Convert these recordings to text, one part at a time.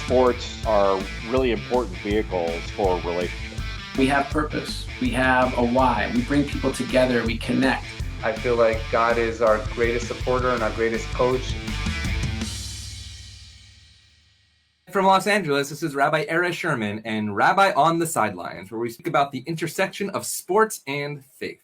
sports are really important vehicles for relationships. We have purpose. We have a why. We bring people together. We connect. I feel like God is our greatest supporter and our greatest coach. From Los Angeles, this is Rabbi Sherman and Rabbi on the Sidelines, where we speak about the intersection of sports and faith.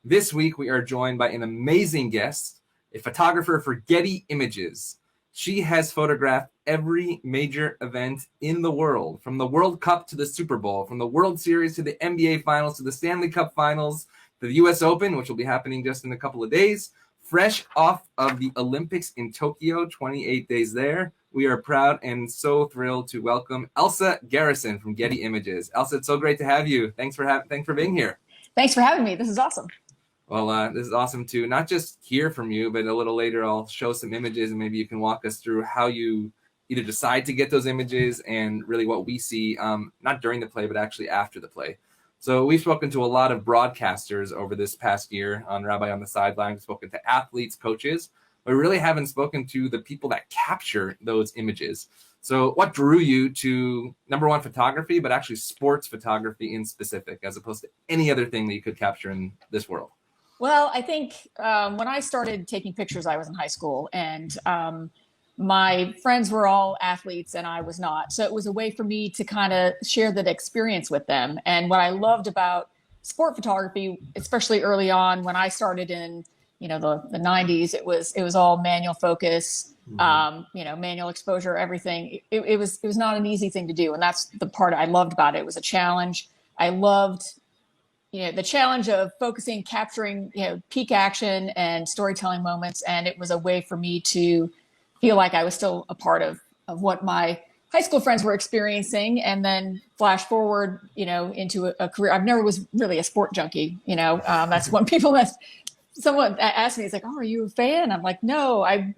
This week, we are joined by an amazing guest, a photographer for Getty Images. She has photographed every major event in the world, from the World Cup to the Super Bowl, from the World Series to the NBA Finals to the Stanley Cup Finals, to the US Open, which will be happening just in a couple of days. Fresh off of the Olympics in Tokyo, 28 days there, we are proud and so thrilled to welcome Elsa Garrison from Getty Images. Elsa, it's so great to have you. Thanks for being here. Thanks for having me. This is awesome. Well, this is awesome to not just hear from you, but a little later I'll show some images and maybe you can walk us through how you either decide to get those images and really what we see, not during the play, but actually after the play. So we've spoken to a lot of broadcasters over this past year on Rabbi on the Sidelines. We've spoken to athletes, coaches, but we really haven't spoken to the people that capture those images. So what drew you to, number one, photography, but actually sports photography in specific, as opposed to any other thing that you could capture in this world? Well, I think when I started taking pictures, I was in high school, and my friends were all athletes and I was not. So it was a way for me to kind of share that experience with them. And what I loved about sport photography, especially early on when I started in, the 90s, it was all manual focus, manual exposure, everything. It was not an easy thing to do. And that's the part I loved about it. It was a challenge. I loved the challenge of focusing, capturing, peak action and storytelling moments. And it was a way for me to feel like I was still a part of what my high school friends were experiencing, and then flash forward, into a career. I've never was really a sport junkie. That's when someone asked me, it's like, oh, are you a fan? I'm like, no, I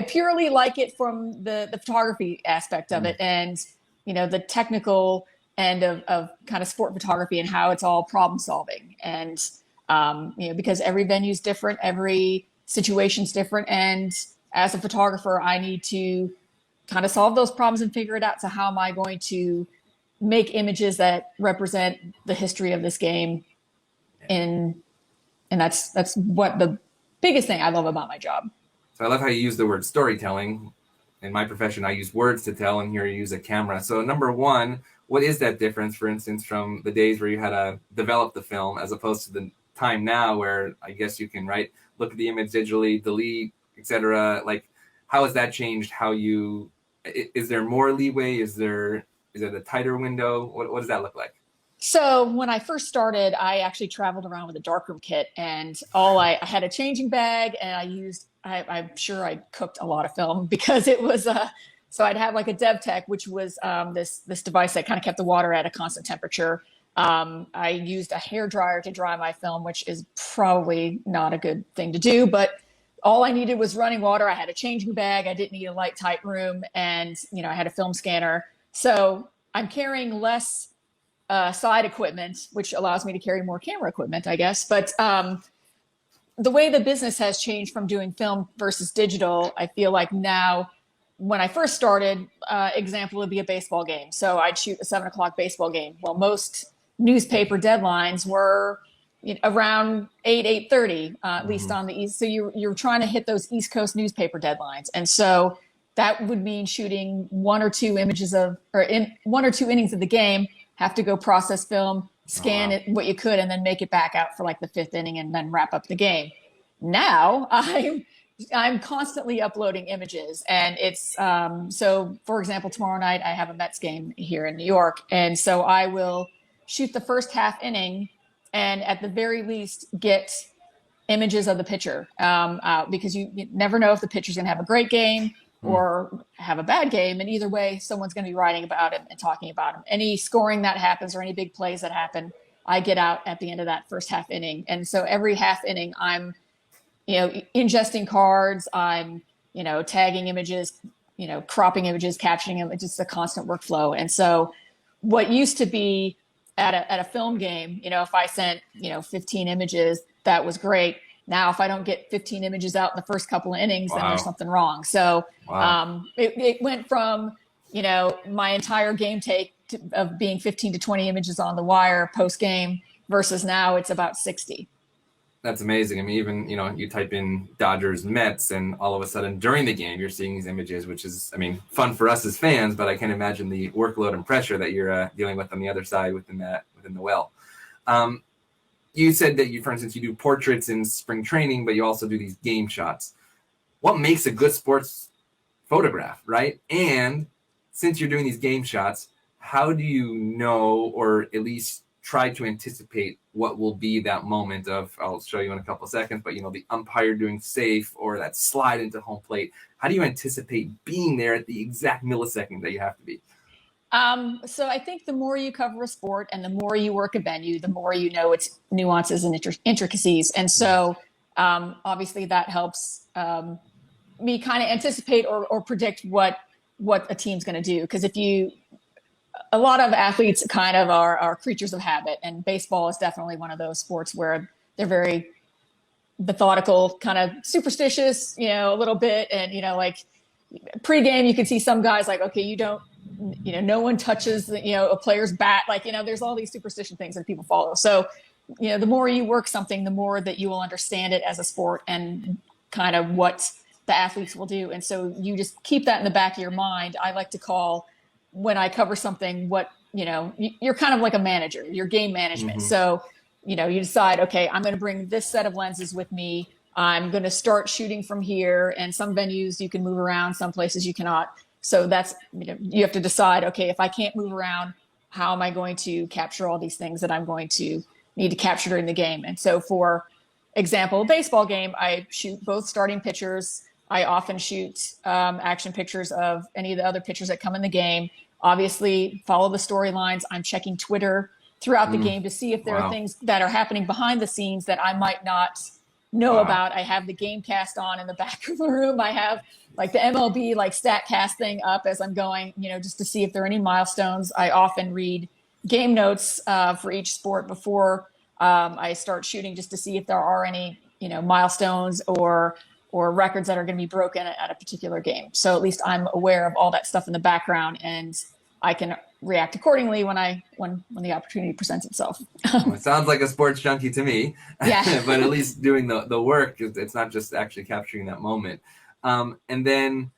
purely like it from the photography aspect of it. And, the technical end of kind of sport photography and how it's all problem solving. And, because every venue is different, every situation's different. And as a photographer, I need to kind of solve those problems and figure it out. So how am I going to make images that represent the history of this game? And that's what the biggest thing I love about my job. So I love how you use the word storytelling. In my profession, I use words to tell, and here you use a camera. So number one, what is that difference, for instance, from the days where you had to develop the film as opposed to the time now where I guess you can, look at the image digitally, delete, etc. Like, how has that changed is there more leeway? Is it a tighter window? What does that look like? So when I first started, I actually traveled around with a darkroom kit, and I had a changing bag, and I'm sure I cooked a lot of film because it was, so I'd have like a Dev Tech, which was this device that kind of kept the water at a constant temperature. I used a hair dryer to dry my film, which is probably not a good thing to do, but all I needed was running water. I had a changing bag. I didn't need a light, tight room. And, I had a film scanner. So I'm carrying less side equipment, which allows me to carry more camera equipment, I guess. But the way the business has changed from doing film versus digital, I feel like now, when I first started, example would be a baseball game. So I'd shoot a 7:00 baseball game. Well, most newspaper deadlines were around 8:30, at least on the East. So you're trying to hit those East Coast newspaper deadlines. And so that would mean shooting one or two innings of the game, have to go process film, scan it, what you could, and then make it back out for like the fifth inning and then wrap up the game. Now I'm constantly uploading images, and it's, so for example, tomorrow night I have a Mets game here in New York. And so I will shoot the first half inning and at the very least get images of the pitcher out, because you never know if the pitcher's going to have a great game or have a bad game. And either way, someone's going to be writing about him and talking about him. Any scoring that happens or any big plays that happen, I get out at the end of that first half inning. And so every half inning, I'm, ingesting cards, I'm, tagging images, cropping images, captioning them. It's just a constant workflow. And so what used to be at a film game, if I sent, 15 images, that was great. Now, if I don't get 15 images out in the first couple of innings, then there's something wrong. So it went from my entire game take of being 15 to 20 images on the wire post game versus now it's about 60. That's amazing. I mean, even, you type in Dodgers, Mets, and all of a sudden during the game, you're seeing these images, which is, fun for us as fans, but I can't imagine the workload and pressure that you're dealing with on the other side within the well. You said that for instance, you do portraits in spring training, but you also do these game shots. What makes a good sports photograph, right? And since you're doing these game shots, how do you know, or at least try to anticipate what will be that moment of, I'll show you in a couple of seconds, but the umpire doing safe or that slide into home plate? How do you anticipate being there at the exact millisecond that you have to be? So I think the more you cover a sport and the more you work a venue, the more you know its nuances and intricacies. And so obviously that helps me kind of anticipate or predict what a team's going to do. Because a lot of athletes kind of are creatures of habit, and baseball is definitely one of those sports where they're very methodical, kind of superstitious, a little bit. And, like pregame, you can see some guys like, okay, no one touches a player's bat. Like, there's all these superstition things that people follow. So, the more you work something, the more that you will understand it as a sport and kind of what the athletes will do. And so you just keep that in the back of your mind. I like to call, when I cover something, you're kind of like a manager, your game management. Mm-hmm. So, you decide, okay, I'm going to bring this set of lenses with me. I'm going to start shooting from here. And some venues you can move around, some places you cannot. So that's, you have to decide, okay, if I can't move around, how am I going to capture all these things that I'm going to need to capture during the game? And so for example, a baseball game, I shoot both starting pitchers. I often shoot action pictures of any of the other pitchers that come in the game. Obviously, follow the storylines. I'm checking Twitter throughout the game to see if there are things that are happening behind the scenes that I might not know about. I have the game cast on in the back of the room. I have like the MLB StatCast thing up as I'm going, just to see if there are any milestones. I often read game notes for each sport before I start shooting, just to see if there are any, milestones or records that are going to be broken at a particular game. So at least I'm aware of all that stuff in the background, and I can react accordingly when the opportunity presents itself. Well, it sounds like a sports junkie to me. Yeah. But at least doing the work, it's not just actually capturing that moment. And then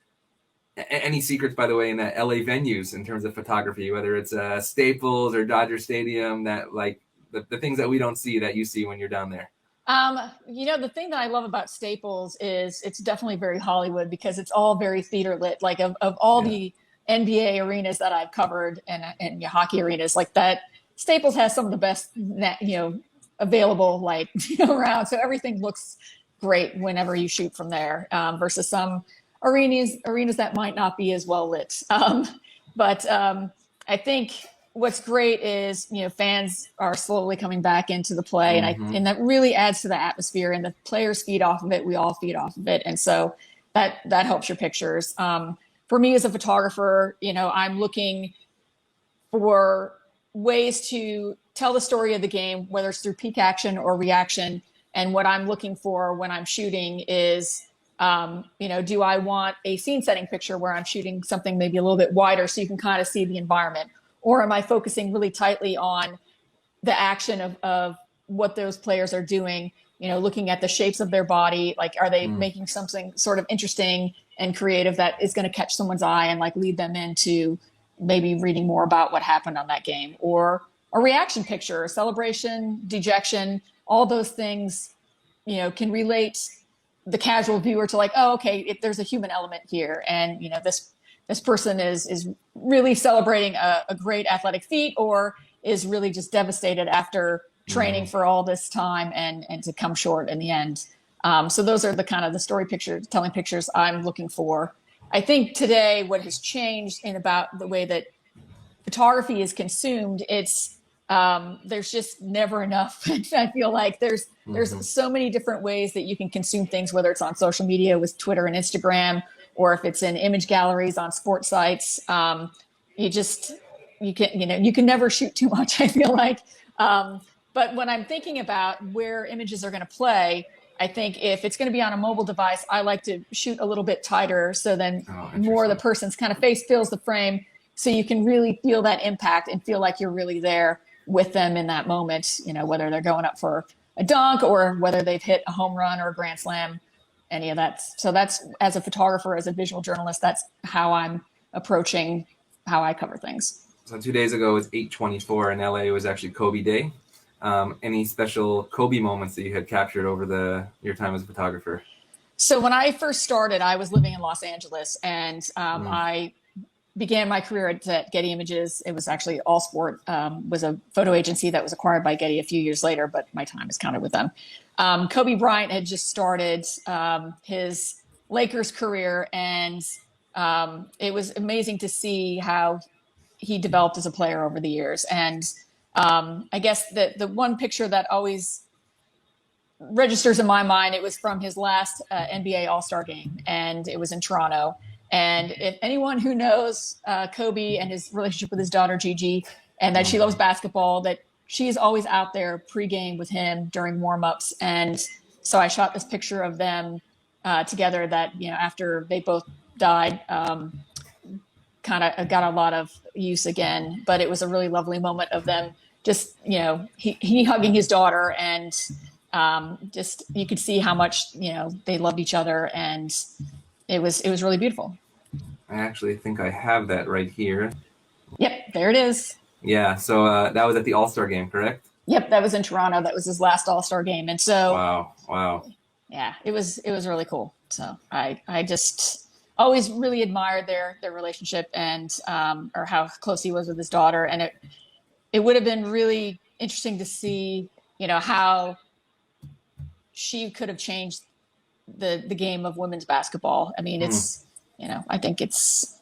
any secrets, by the way, in the LA venues in terms of photography, whether it's Staples or Dodger Stadium, that the things that we don't see that you see when you're down there? The thing that I love about Staples is it's definitely very Hollywood, because it's all very theater lit. Like of all the NBA arenas that I've covered and hockey arenas like that, Staples has some of the best, available around. So everything looks great whenever you shoot from there, versus some arenas that might not be as well lit. But I think what's great is, fans are slowly coming back into the play, and that really adds to the atmosphere, and the players feed off of it. We all feed off of it. And so that helps your pictures. For me as a photographer, I'm looking for ways to tell the story of the game, whether it's through peak action or reaction. And what I'm looking for when I'm shooting is, do I want a scene setting picture where I'm shooting something maybe a little bit wider so you can kind of see the environment? Or am I focusing really tightly on the action of what those players are doing, looking at the shapes of their body? Like, are they making something sort of interesting and creative that is going to catch someone's eye and lead them into maybe reading more about what happened on that game? Or a reaction picture, a celebration, dejection, all those things, can relate the casual viewer to oh, okay, there's a human element here. And, this person is really celebrating a great athletic feat, or is really just devastated after training for all this time and to come short in the end. So those are the kind of the story telling pictures I'm looking for. I think today what has changed in about the way that photography is consumed, it's there's just never enough. I feel like there's so many different ways that you can consume things, whether it's on social media with Twitter and Instagram, or if it's in image galleries on sports sites. You can never shoot too much, I feel like. But when I'm thinking about where images are going to play, I think if it's going to be on a mobile device, I like to shoot a little bit tighter, so then more of the person's kind of face fills the frame. So you can really feel that impact and feel like you're really there with them in that moment, whether they're going up for a dunk or whether they've hit a home run or a grand slam, any of that. So that's, as a photographer, as a visual journalist, that's how I'm approaching how I cover things. So 2 days ago was 8/24 in LA. It was actually Kobe Day. Any special Kobe moments that you had captured over your time as a photographer? So when I first started, I was living in Los Angeles, and I began my career at Getty Images. It was actually All Sport, was a photo agency that was acquired by Getty a few years later, but my time is counted with them. Kobe Bryant had just started his Lakers career, and it was amazing to see how he developed as a player over the years. And I guess the one picture that always registers in my mind, it was from his last NBA All-Star game, and it was in Toronto. And if anyone who knows Kobe and his relationship with his daughter Gigi, and that she loves basketball, that she is always out there pregame with him during warm-ups. And so I shot this picture of them together that, after they both died, kind of got a lot of use again. But it was a really lovely moment of them just, he hugging his daughter, and just you could see how much, they loved each other, and it was really beautiful. I actually think I have that right here. Yep, there it is. Yeah, so that was at the All-Star game, correct? Yep, that was in Toronto. That was his last All-Star game. And so wow. Yeah, it was really cool. So I just always really admired their relationship, and or how close he was with his daughter. And it would have been really interesting to see, how she could have changed the game of women's basketball. I mean, it's, I think it's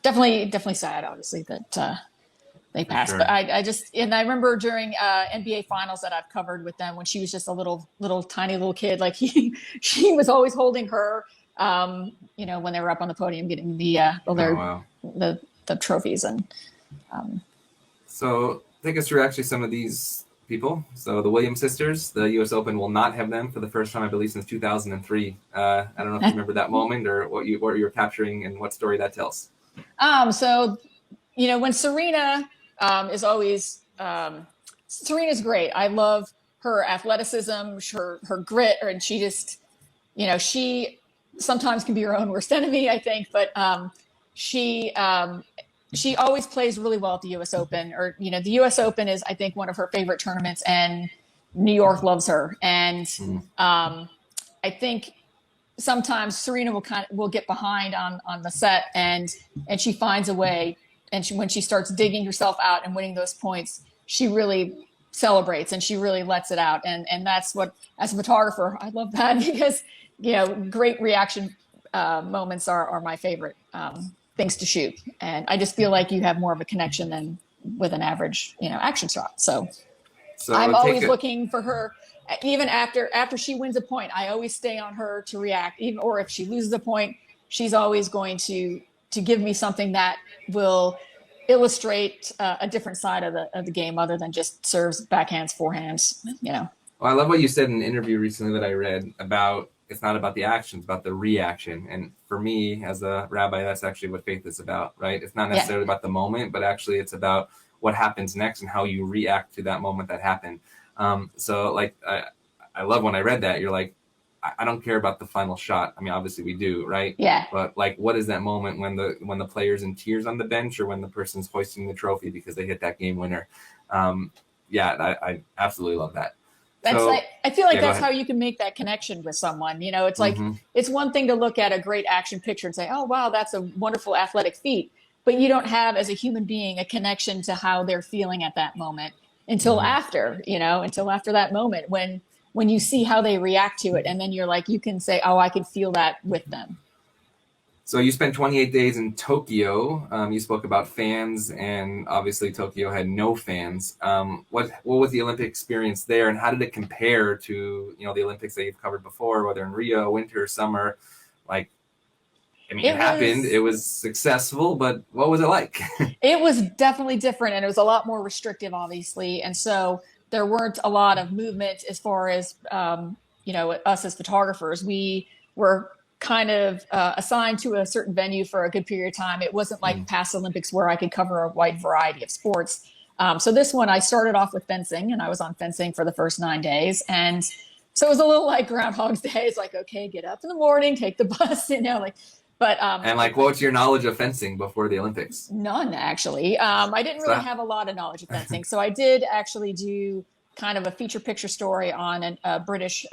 definitely sad, obviously, that they passed. Sure. But I remember during NBA finals that I've covered with them, when she was just a little tiny little kid, like she was always holding her, when they were up on the podium getting the trophies. And so take us through actually some of these people. So the Williams sisters, the U.S. Open will not have them for the first time, I believe, since 2003. I don't know if you remember that moment, or what you were capturing and what story that tells. So, when Serena is always, Serena's great. I love her athleticism, her grit, and she just, she sometimes can be her own worst enemy, I think, but she always plays really well at the U.S. Open, or, the U.S. Open is, I think, one of her favorite tournaments, and New York loves her. And I think sometimes Serena will get behind on the set, and she finds a way. And when she starts digging herself out and winning those points, she really celebrates, and she really lets it out. And that's what, as a photographer, I love that, because, great reaction moments are my favorite things to shoot. And I just feel like you have more of a connection than with an average, action shot. So I'm always looking for her, even after she wins a point. I always stay on her to react, or if she loses a point, she's always going to give me something that will illustrate a different side of the game, other than just serves, backhands, forehands. Well, I love what you said in an interview recently that I read about, it's not about the action, it's about the reaction. And for me, as a rabbi, that's actually what faith is about, right? It's not necessarily about the moment, but actually it's about what happens next and how you react to that moment that happened. So like, I love when I read that, you're like, I don't care about the final shot. I mean, obviously we do, right? Yeah. But like, what is that moment when the player's in tears on the bench, or when the person's hoisting the trophy because they hit that game winner? I absolutely love that. I feel like that's how you can make that connection with someone. It's like, it's one thing to look at a great action picture and say, oh, wow, that's a wonderful athletic feat. But you don't have, as a human being, a connection to how they're feeling at that moment until after that moment, when you see how they react to it. And then you're like, you can say, oh, I can feel that with them. So you spent 28 days in Tokyo. You spoke about fans, and obviously Tokyo had no fans. What was the Olympic experience there, and how did it compare to the Olympics that you've covered before, whether in Rio, winter, summer? Like, I mean, it happened. It was successful, but what was it like? It was definitely different, and it was a lot more restrictive, obviously. And so there weren't a lot of movement as far as us as photographers. We were kind of assigned to a certain venue for a good period of time. It wasn't like past Olympics where I could cover a wide variety of sports. So this one, I started off with fencing, and I was on fencing for the first 9 days. And so it was a little like Groundhog's Day. It's like, okay, get up in the morning, take the bus, But and like, what's your knowledge of fencing before the Olympics? None, actually. I didn't really have a lot of knowledge of fencing. So I did actually do kind of a feature picture story on a British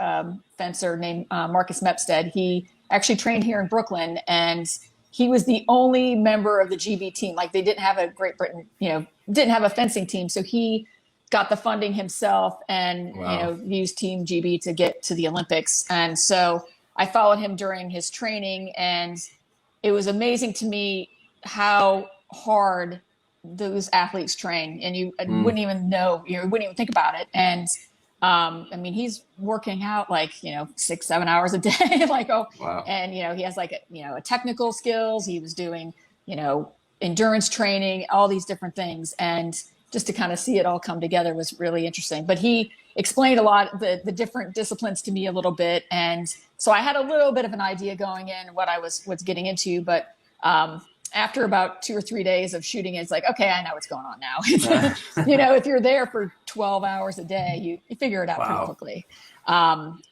fencer named Marcus Mepstead. He actually trained here in Brooklyn, and he was the only member of the GB team. Like, they didn't have a Great Britain, didn't have a fencing team. So he got the funding himself and, used Team GB to get to the Olympics. And so I followed him during his training, and it was amazing to me how hard those athletes train, and you wouldn't even know, you wouldn't even think about it. And I mean, he's working out like 6-7 hours a day, like and he has like a technical skills. He was doing endurance training, all these different things, and just to kind of see it all come together was really interesting. But he explained a lot the different disciplines to me a little bit, and so I had a little bit of an idea going in what I was getting into. But after about 2 or 3 days of shooting, it's like, okay, I know what's going on now. If you're there for 12 hours a day, you figure it out pretty quickly.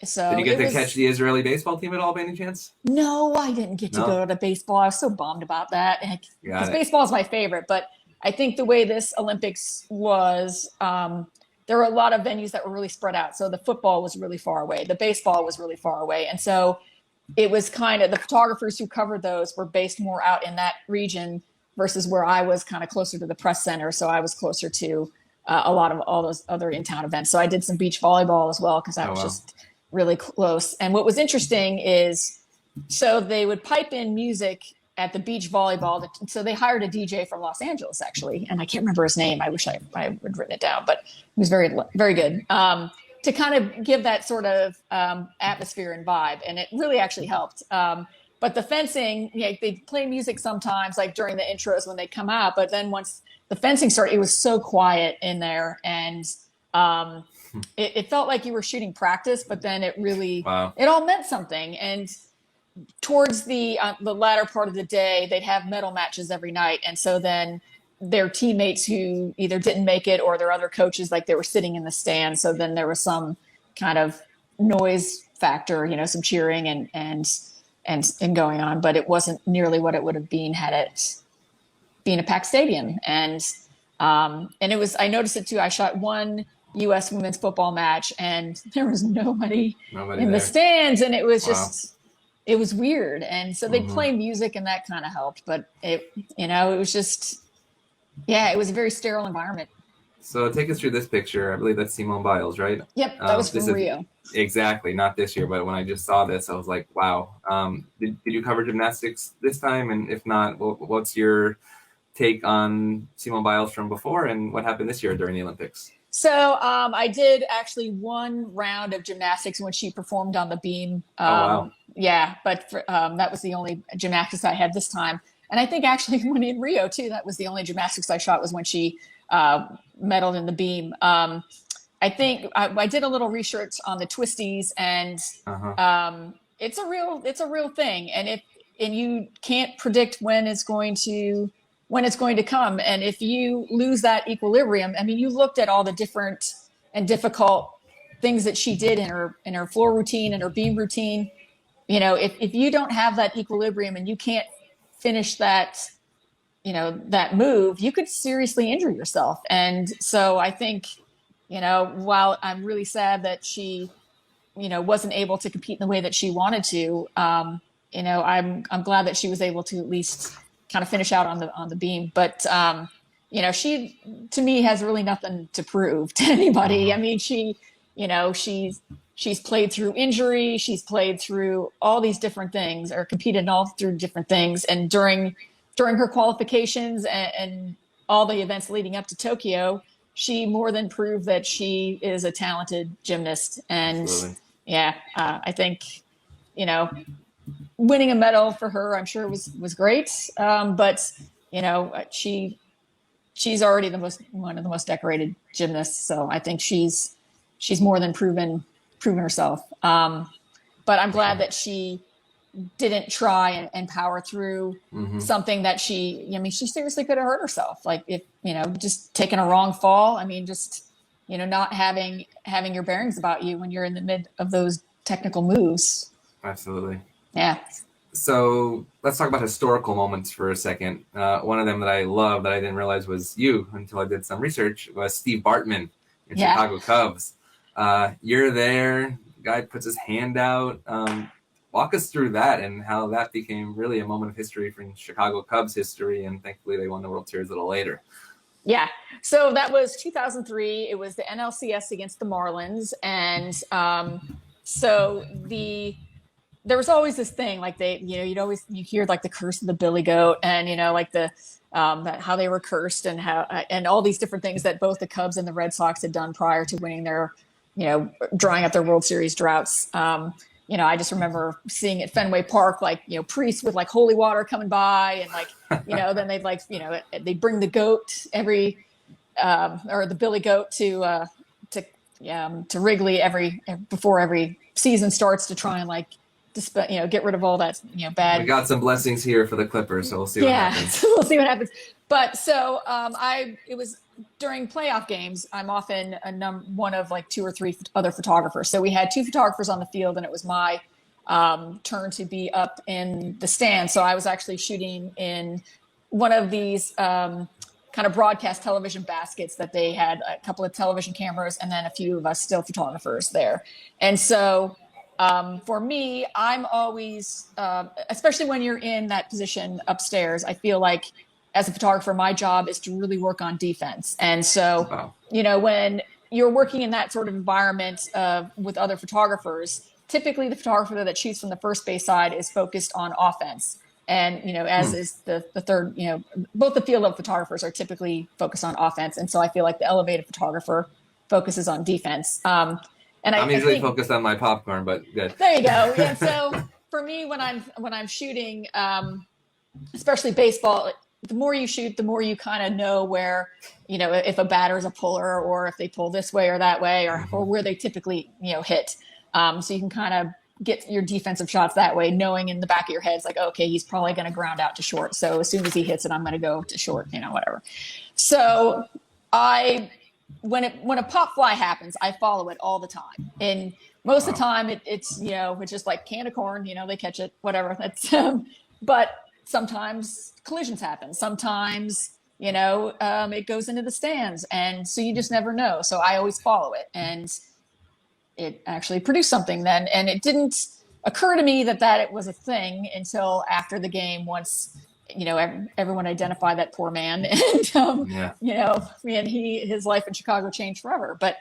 So did you get to catch the Israeli baseball team at all by any chance? No, I didn't get to go to baseball. I was so bummed about that, because baseball is my favorite. But I think the way this Olympics was, there were a lot of venues that were really spread out. So the football was really far away. The baseball was really far away. And so it was kind of, the photographers who covered those were based more out in that region versus where I was kind of closer to the press center. So I was closer to a lot of all those other in-town events. So I did some beach volleyball as well, because that was just really close. And what was interesting is, so they would pipe in music at the beach volleyball. So they hired a DJ from Los Angeles, actually, and I can't remember his name. I wish I had written it down, but he was very, very good. To kind of give that sort of atmosphere and vibe. And it really actually helped. But the fencing, they play music sometimes, like during the intros when they come out. But then once the fencing started, it was so quiet in there. And it felt like you were shooting practice, but then it really, it all meant something. And towards the latter part of the day, they'd have medal matches every night. And so then their teammates who either didn't make it or their other coaches, like, they were sitting in the stands. So then there was some kind of noise factor, some cheering and going on, but it wasn't nearly what it would have been had it been a packed stadium. And it was, I noticed it too. I shot one U.S. women's football match, and there was nobody in the stands, and it was just, it was weird. And so they'd play music, and that kind of helped, but it was just, it was a very sterile environment. So take us through this picture. I believe that's Simone Biles, right? Yep, that was from Rio. Exactly, not this year, but when I just saw this, I was like, wow. Did you cover gymnastics this time? And if not, what's your take on Simone Biles from before, and what happened this year during the Olympics? So I did actually one round of gymnastics when she performed on the beam. Yeah, but that was the only gymnastics I had this time. And I think actually when in Rio too, that was the only gymnastics I shot, was when she medaled in the beam. I think I did a little research on the twisties, and it's a real thing. And you can't predict when it's going to come. And if you lose that equilibrium, I mean, you looked at all the different and difficult things that she did in her floor routine and her beam routine. If you don't have that equilibrium and you can't finish that move, you could seriously injure yourself. And so I think, while I'm really sad that she, wasn't able to compete in the way that she wanted to, I'm glad that she was able to at least kind of finish out on the beam. But, she, to me, has really nothing to prove to anybody. I mean, she's played through injury. She's played through all these different things, or competed all through different things. And during her qualifications and all the events leading up to Tokyo, she more than proved that she is a talented gymnast. And I think, winning a medal for her, I'm sure was great. But she's already one of the most decorated gymnasts. So I think she's more than proven herself. But I'm glad that she didn't try and power through something that she seriously could have hurt herself. Like if, just taking a wrong fall. I mean, just, not having your bearings about you when you're in the mid of those technical moves. Absolutely. Yeah. So let's talk about historical moments for a second. One of them that I love that I didn't realize was you until I did some research was Steve Bartman in Chicago Cubs. You're there. The guy puts his hand out. Walk us through that and how that became really a moment of history from Chicago Cubs history, and thankfully they won the World Series a little later. Yeah, so that was 2003. It was the NLCS against the Marlins, and there was always this thing like you hear like the curse of the Billy Goat, and like the how they were cursed and all these different things that both the Cubs and the Red Sox had done prior to winning their drawing up their World Series droughts. I just remember seeing at Fenway Park, like, priests with like holy water coming by and like, then they'd like, they bring the goat or the Billy Goat to Wrigley before every season starts to try and like, get rid of all that, bad. We got some blessings here for the Clippers, so we'll see what happens. We'll see what happens. But so it was during playoff games, I'm often one of like 2 or 3 other photographers. So we had 2 photographers on the field, and it was my turn to be up in the stand. So I was actually shooting in one of these kind of broadcast television baskets that they had a couple of television cameras and then a few of us still photographers there. And so for me, I'm always, especially when you're in that position upstairs, I feel like as a photographer, my job is to really work on defense. And so, when you're working in that sort of environment with other photographers, typically the photographer that shoots from the first base side is focused on offense. And, as is the third, both the field level photographers are typically focused on offense. And so I feel like the elevated photographer focuses on defense. And I'm usually focused on my popcorn, but good. There you go. And so for me, when I'm shooting, especially baseball, the more you shoot, the more you kind of know where, if a batter is a puller or if they pull this way or that way or where they typically, hit. So you can kind of get your defensive shots that way, knowing in the back of your head, it's like, okay, he's probably going to ground out to short. So as soon as he hits it, I'm going to go to short, whatever. So when a pop fly happens, I follow it all the time. And most of the time it's just like can of corn, they catch it, whatever. That's, but sometimes collisions happen. Sometimes, it goes into the stands. And so you just never know. So I always follow it. And it actually produced something then. And it didn't occur to me that it was a thing until after the game, once, everyone identified that poor man. And, his life in Chicago changed forever. But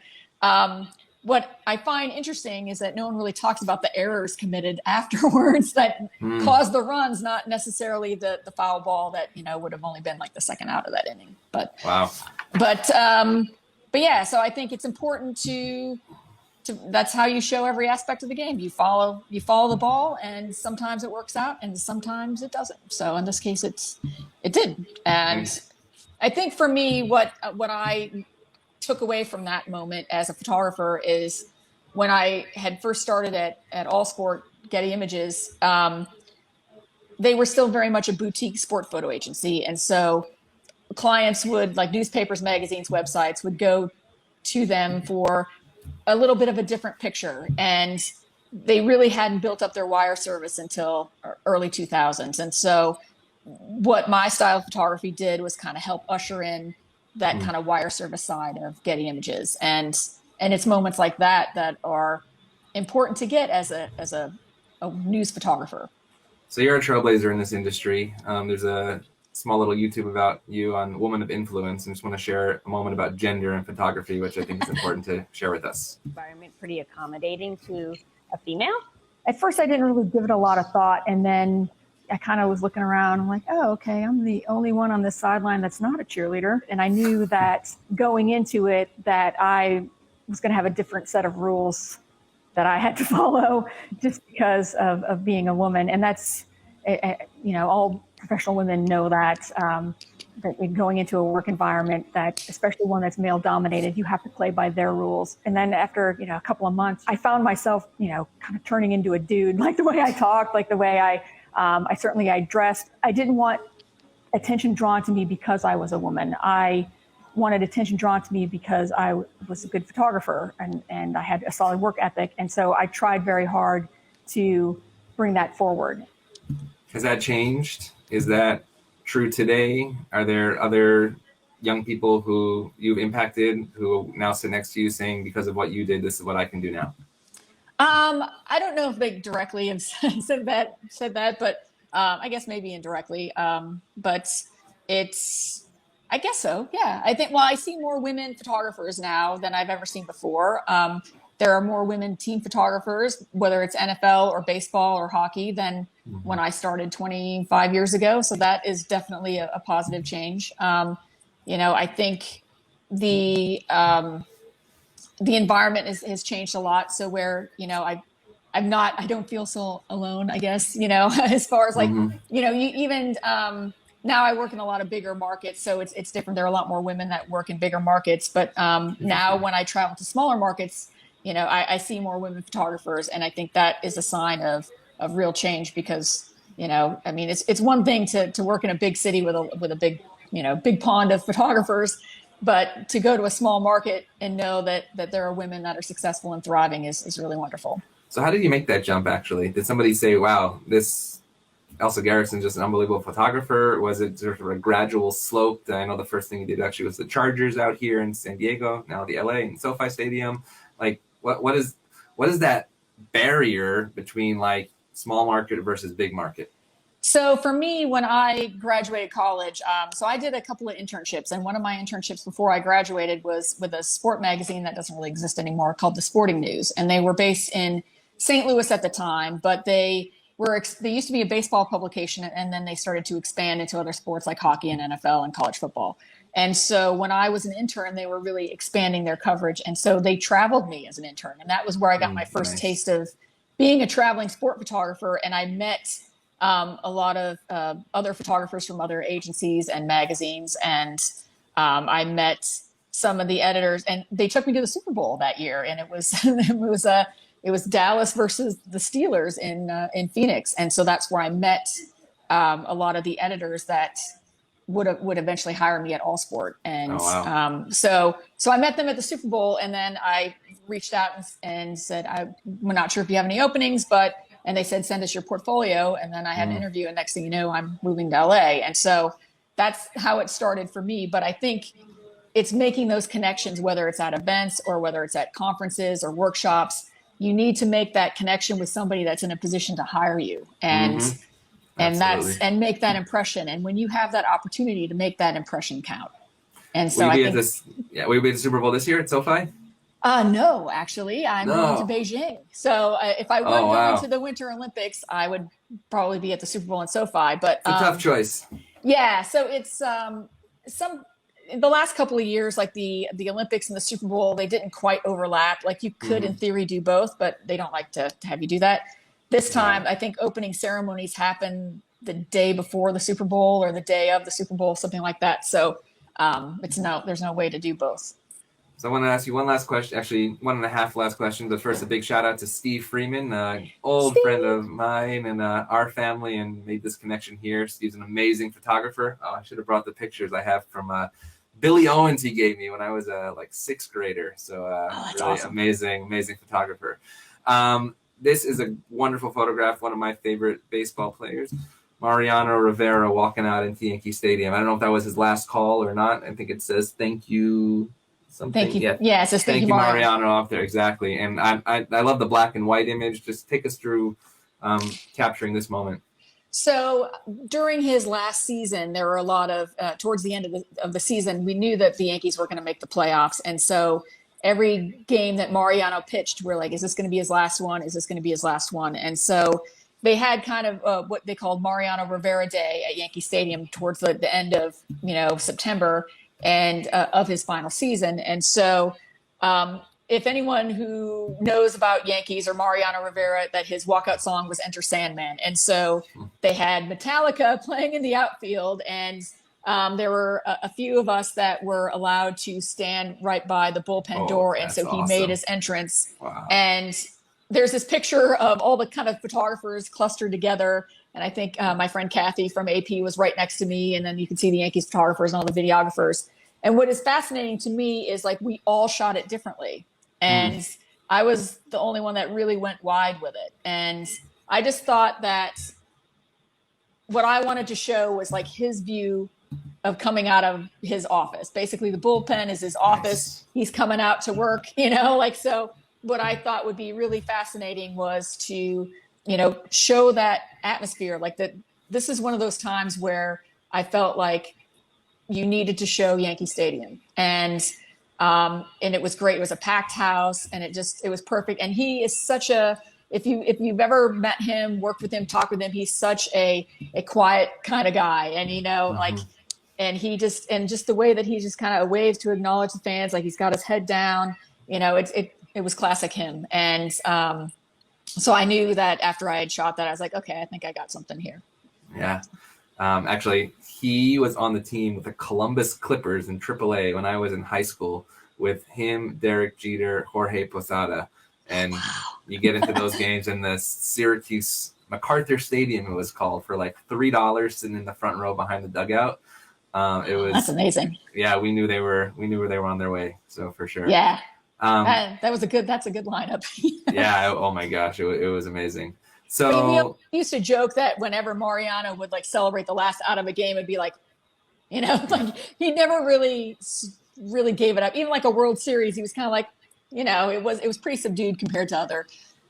what I find interesting is that no one really talks about the errors committed afterwards that caused the runs, not necessarily the foul ball that, would have only been like the second out of that inning. But wow. But yeah, so I think it's important to that's how you show every aspect of the game. You follow the ball, and sometimes it works out and sometimes it doesn't. So in this case it did. And I think for me, what I took away from that moment as a photographer is when I had first started at All Sport Getty Images, they were still very much a boutique sport photo agency. And so clients would, like newspapers, magazines, websites, would go to them for a little bit of a different picture. And they really hadn't built up their wire service until early 2000s. And so what my style of photography did was kind of help usher in that kind of wire service side of Getty Images. And it's moments like that are important to get as a news photographer. So you're a trailblazer in this industry. There's a small little YouTube about you on Woman of Influence, and just want to share a moment about gender and photography, which I think is important to share with us. Environment pretty accommodating to a female. At first, I didn't really give it a lot of thought, and then I kind of was looking around. I'm like, oh, okay, I'm the only one on this sideline that's not a cheerleader, and I knew that going into it that I was going to have a different set of rules that I had to follow just because of being a woman, and that's all professional women know that that going into a work environment that, especially one that's male dominated, you have to play by their rules. And then after, a couple of months, I found myself, kind of turning into a dude, like the way I talked, like the way I dressed. I didn't want attention drawn to me because I was a woman. I wanted attention drawn to me because I was a good photographer and I had a solid work ethic. And so I tried very hard to bring that forward. Has that changed? Is that true today? Are there other young people who you've impacted who now sit next to you saying, because of what you did, this is what I can do now? I don't know if they directly have said that, but I guess maybe indirectly. But I guess so. Yeah, I think. Well, I see more women photographers now than I've ever seen before. There are more women team photographers, whether it's NFL or baseball or hockey, than when I started 25 years ago. So that is definitely a positive change. I think the environment has changed a lot. So where, I don't feel so alone, I guess, as far as like, now I work in a lot of bigger markets, so it's different. There are a lot more women that work in bigger markets, but now when I travel to smaller markets, I see more women photographers, and I think that is a sign of real change because, it's one thing to work in a big city with a big, big pond of photographers, but to go to a small market and know that there are women that are successful and thriving is really wonderful. So how did you make that jump, actually? Did somebody say, wow, this Elsa Garrison is just an unbelievable photographer? Was it sort of a gradual slope? I know the first thing you did actually was the Chargers out here in San Diego, now the LA and SoFi Stadium. Like, what is that barrier between like small market versus big market? So for me, when I graduated college, so I did a couple of internships, and one of my internships before I graduated was with a sport magazine that doesn't really exist anymore called The Sporting News, and they were based in St. Louis at the time, but they used to be a baseball publication, and then they started to expand into other sports like hockey and NFL and college football. And so when I was an intern, they were really expanding their coverage, and so they traveled me as an intern, and that was where I got my first taste of being a traveling sport photographer. And I met a lot of other photographers from other agencies and magazines, and I met some of the editors, and they took me to the Super Bowl that year, and it was Dallas versus the Steelers in Phoenix, and so that's where I met a lot of the editors that would eventually hire me at All Sport, and so I met them at the Super Bowl, and then I reached out and said, we're not sure if you have any openings, and they said, send us your portfolio, and then I had an interview, and next thing you know, I'm moving to LA, and so that's how it started for me. But I think it's making those connections, whether it's at events or whether it's at conferences or workshops. You need to make that connection with somebody that's in a position to hire you, and make that impression. And when you have that opportunity to make that impression count. And so will you be at the Super Bowl this year at SoFi? No, actually, I'm going to Beijing. So if I were going to the Winter Olympics, I would probably be at the Super Bowl in SoFi. But it's a tough choice. Yeah, so it's the last couple of years, like the Olympics and the Super Bowl, they didn't quite overlap. Like you could, in theory, do both, but they don't like to have you do that. This time, I think opening ceremonies happen the day before the Super Bowl or the day of the Super Bowl, something like that. So there's no way to do both. So I want to ask you one last question, actually 1.5 last questions. But first, a big shout out to Steve Freeman, old friend of mine and our family, and made this connection here. Steve's an amazing photographer. Oh, I should have brought the pictures I have from Billy Owens he gave me when I was like 6th grader. So really awesome. Amazing photographer. This is a wonderful photograph. One of my favorite baseball players, Mariano Rivera, walking out into Yankee Stadium. I don't know if that was his last call or not. I think it says thank you. Something. Thank you. Yeah, it says thank you, Mariano, off there. Exactly. And I love the black and white image. Just take us through capturing this moment. So during his last season, there were a lot of towards the end of the season, we knew that the Yankees were going to make the playoffs, and so every game that Mariano pitched, we're like, is this going to be his last one? Is this going to be his last one? And so they had kind of what they called Mariano Rivera Day at Yankee Stadium towards the end of September and of his final season. And so if anyone who knows about Yankees or Mariano Rivera, that his walkout song was Enter Sandman. And so they had Metallica playing in the outfield, and there were a few of us that were allowed to stand right by the bullpen Oh, door. And that's so he awesome. made his entrance. Wow. And there's this picture of all the kind of photographers clustered together. And I think my friend Kathy from AP was right next to me. And then you can see the Yankees photographers and all the videographers. And what is fascinating to me is like we all shot it differently. And I was the only one that really went wide with it. And I just thought that what I wanted to show was like his view of coming out of his office. Basically, the bullpen is his office. He's coming out to work, like so. What I thought would be really fascinating was to, show that atmosphere, like that. This is one of those times where I felt like you needed to show Yankee Stadium, and it was great. It was a packed house, and it was perfect. And he is such a, if you've ever met him, worked with him, talked with him, he's such a quiet kind of guy, and like. And just the way that he just kind of waves to acknowledge the fans, like he's got his head down, it was classic him. And so I knew that after I had shot that, I was like, okay, I think I got something here. Yeah. Actually, he was on the team with the Columbus Clippers in AAA when I was in high school with him, Derek Jeter, Jorge Posada. And you get into those games in the Syracuse MacArthur Stadium, it was called, for like $3 sitting in the front row behind the dugout. It was, that's amazing. Yeah, we knew they were on their way. So for sure. Yeah. That's a good lineup. Yeah. Oh my gosh. It was amazing. So we used to joke that whenever Mariano would like celebrate the last out of a game, it'd be like, like he never really gave it up. Even like a World Series, he was kind of like, it was pretty subdued compared to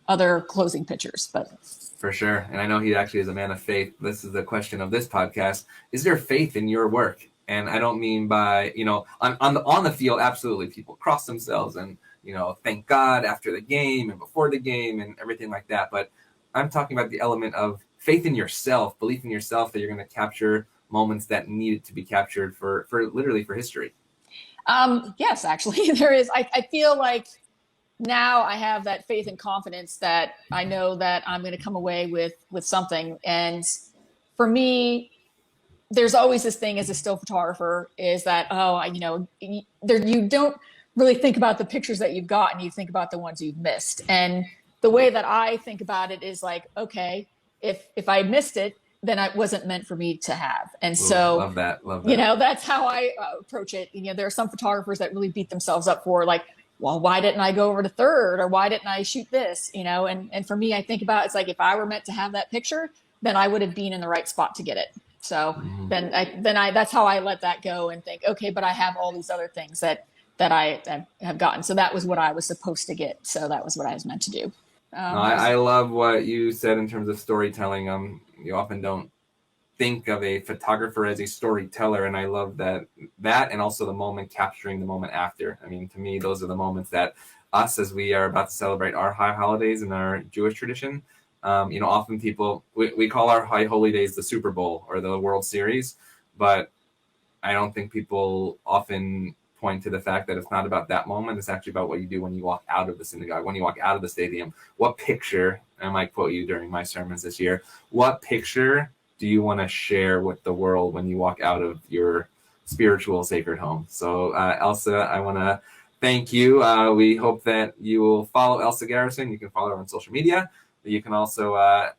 other closing pitchers, but. For sure. And I know he actually is a man of faith. This is the question of this podcast. Is there faith in your work? And I don't mean by, on the field, absolutely. People cross themselves and, thank God after the game and before the game and everything like that. But I'm talking about the element of faith in yourself, belief in yourself that you're going to capture moments that needed to be captured for literally for history. Yes, actually, there is. I feel like now I have that faith and confidence that I know that I'm going to come away with something. And for me, there's always this thing as a still photographer is that, you don't really think about the pictures that you've gotten. You think about the ones you've missed. And the way that I think about it is like, okay, if I missed it, then it wasn't meant for me to have. And so, love that. That's how I approach it. There are some photographers that really beat themselves up for like, well, why didn't I go over to third, or why didn't I shoot this? And for me, I think about it's like if I were meant to have that picture, then I would have been in the right spot to get it. So then that's how I let that go and think, okay, but I have all these other things that I have gotten. So that was what I was supposed to get. So that was what I was meant to do. I love what you said in terms of storytelling. You often don't think of a photographer as a storyteller, and I love that and also the moment, capturing the moment after. I mean, to me, those are the moments that us, as we are about to celebrate our high holidays in our Jewish tradition, often people, we call our high holy days the Super Bowl or the World Series, but I don't think people often point to the fact that it's not about that moment. It's actually about what you do when you walk out of the synagogue, when you walk out of the stadium. What picture, and I might quote you during my sermons this year, what picture do you want to share with the world when you walk out of your spiritual sacred home? So Elsa, I want to thank you. We hope that you will follow Elsa Garrison. You can follow her on social media. You can also, I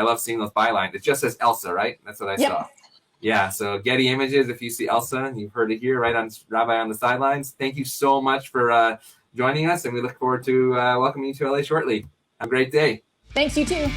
love seeing those bylines. It just says Elsa, right? That's what I saw. Yeah, so Getty Images, if you see Elsa, you've heard it here right on Rabbi on the Sidelines. Thank you so much for joining us, and we look forward to welcoming you to LA shortly. Have a great day. Thanks, you too.